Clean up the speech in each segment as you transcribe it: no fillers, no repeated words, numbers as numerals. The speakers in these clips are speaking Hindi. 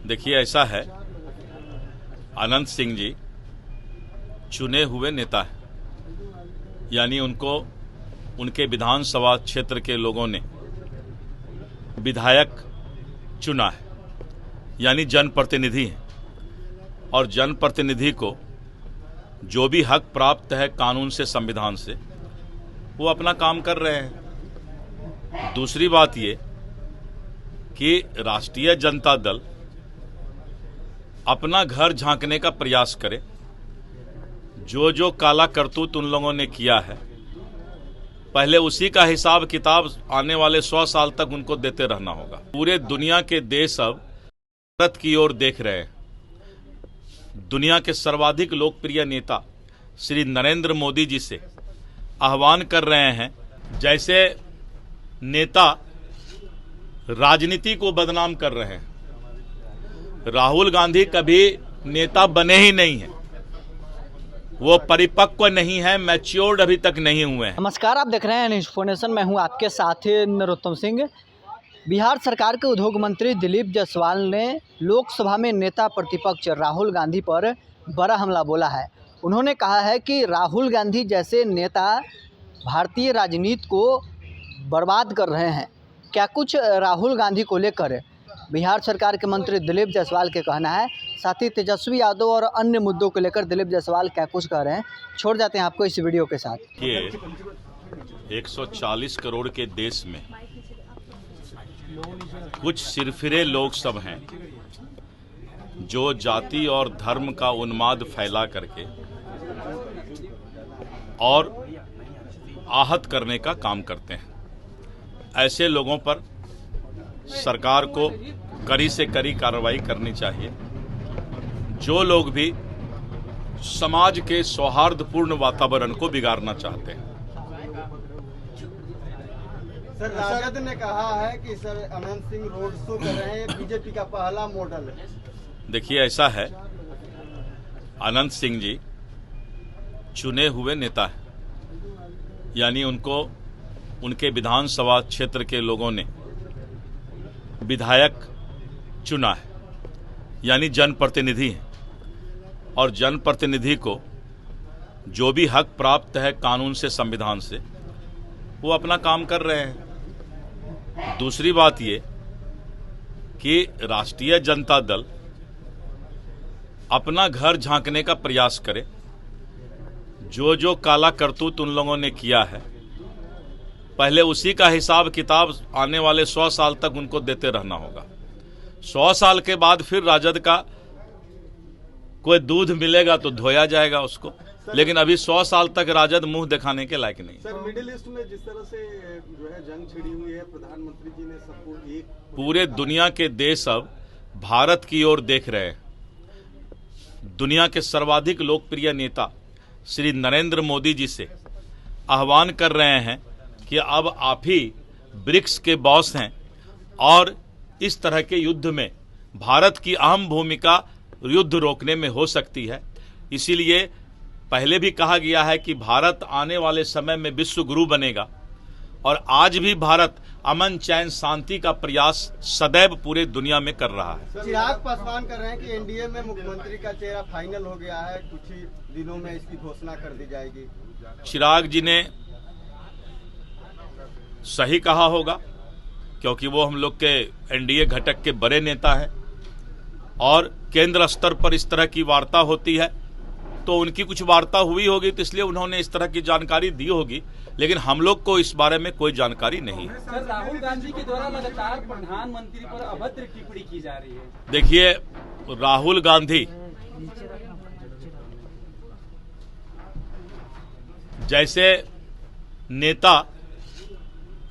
देखिए, ऐसा है, अनंत सिंह जी चुने हुए नेता हैं, यानी उनको उनके विधानसभा क्षेत्र के लोगों ने विधायक चुना है, यानी जनप्रतिनिधि हैं। और जनप्रतिनिधि को जो भी हक प्राप्त है कानून से, संविधान से, वो अपना काम कर रहे हैं। दूसरी बात ये कि राष्ट्रीय जनता दल अपना घर झांकने का प्रयास करे। जो काला करतूत उन लोगों ने किया है, पहले उसी का हिसाब किताब आने वाले 100 साल तक उनको देते रहना होगा। पूरे दुनिया के देश अब भारत की ओर देख रहे हैं। दुनिया के सर्वाधिक लोकप्रिय नेता श्री नरेंद्र मोदी जी से आह्वान कर रहे हैं, जैसे नेता राजनीति को बदनाम कर रहे हैं। राहुल गांधी कभी नेता बने ही नहीं हैं, वो परिपक्व नहीं है, मैच्योर्ड अभी तक नहीं हुए हैं। नमस्कार, आप देख रहे हैं इन्फॉर्मेशन। मैं हूं आपके साथ नरोत्तम सिंह। बिहार सरकार के उद्योग मंत्री दिलीप जायसवाल ने लोकसभा में नेता प्रतिपक्ष राहुल गांधी पर बड़ा हमला बोला है। उन्होंने कहा है कि राहुल गांधी जैसे नेता भारतीय राजनीति को बर्बाद कर रहे हैं। क्या कुछ राहुल गांधी को लेकर बिहार सरकार के मंत्री दिलीप जायसवाल के कहना है, साथ ही तेजस्वी यादव और अन्य मुद्दों को लेकर दिलीप जायसवाल क्या कुछ कह रहे हैं, छोड़ जाते हैं आपको इस वीडियो के साथ। ये 140 करोड़ के देश में कुछ सिरफिरे लोग सब हैं जो जाति और धर्म का उन्माद फैला करके और आहत करने का काम करते हैं। ऐसे लोगों पर सरकार को कड़ी से कड़ी कार्रवाई करनी चाहिए। जो लोग भी समाज के सौहार्दपूर्ण वातावरण को बिगाड़ना चाहते हैं। सर, राजद ने कहा है कि sir Anant Singh road show कर रहे हैं, बीजेपी का पहला मॉडल है। देखिए, ऐसा है, अनंत सिंह जी चुने हुए नेता हैं, यानी उनको उनके विधानसभा क्षेत्र के लोगों ने विधायक चुना है, यानी जनप्रतिनिधि हैं। और जनप्रतिनिधि को जो भी हक प्राप्त है कानून से, संविधान से, वो अपना काम कर रहे हैं। दूसरी बात ये कि राष्ट्रीय जनता दल अपना घर झांकने का प्रयास करे। जो काला करतूत उन लोगों ने किया है, पहले उसी का हिसाब किताब आने वाले 100 साल तक उनको देते रहना होगा। 100 साल के बाद फिर राजद का कोई दूध मिलेगा तो धोया जाएगा उसको, लेकिन अभी 100 साल तक राजद मुंह दिखाने के लायक नहीं। सर, मिडिल ईस्ट में जिस तरह से जो है जंग छिड़ी हुई है, प्रधानमंत्री जी ने सबको एक पूरे दुनिया के देश अब भारत की ओर देख रहे हैं। दुनिया के सर्वाधिक लोकप्रिय नेता श्री नरेंद्र मोदी जी से आह्वान कर रहे हैं कि अब आप ही ब्रिक्स के बॉस हैं और इस तरह के युद्ध में भारत की अहम भूमिका युद्ध रोकने में हो सकती है। इसीलिए पहले भी कहा गया है कि भारत आने वाले समय में विश्व गुरु बनेगा, और आज भी भारत अमन, चैन, शांति का प्रयास सदैव पूरे दुनिया में कर रहा है। चिराग पासवान कर रहे हैं कि एनडीए में मुख्यमंत्री का चेहरा फाइनल हो गया है, कुछ ही दिनों में इसकी घोषणा कर दी जाएगी। चिराग जी ने सही कहा होगा, क्योंकि वो हम लोग के एनडीए घटक के बड़े नेता हैं, और केंद्र स्तर पर इस तरह की वार्ता होती है तो उनकी कुछ वार्ता हुई होगी, तो इसलिए उन्होंने इस तरह की जानकारी दी होगी, लेकिन हम लोग को इस बारे में कोई जानकारी नहीं है। सर, राहुल गांधी के द्वारा लगातार प्रधानमंत्री पर अभद्र टिप्पणी की जा रही है। देखिए, राहुल गांधी जैसे नेता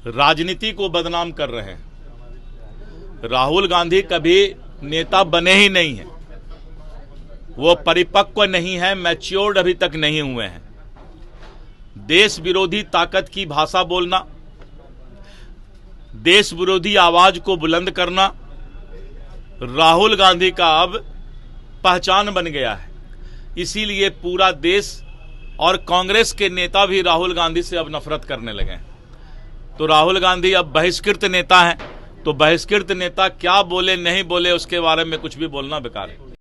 राजनीति को बदनाम कर रहे हैं। राहुल गांधी कभी नेता बने ही नहीं हैं, वो परिपक्व नहीं है, मैच्योर्ड अभी तक नहीं हुए हैं। देश विरोधी ताकत की भाषा बोलना, देश विरोधी आवाज को बुलंद करना राहुल गांधी का अब पहचान बन गया है। इसीलिए पूरा देश और कांग्रेस के नेता भी राहुल गांधी से अब नफरत करने लगे हैं। तो राहुल गांधी अब बहिष्कृत नेता हैं, तो बहिष्कृत नेता क्या बोले नहीं बोले उसके बारे में कुछ भी बोलना बेकार है।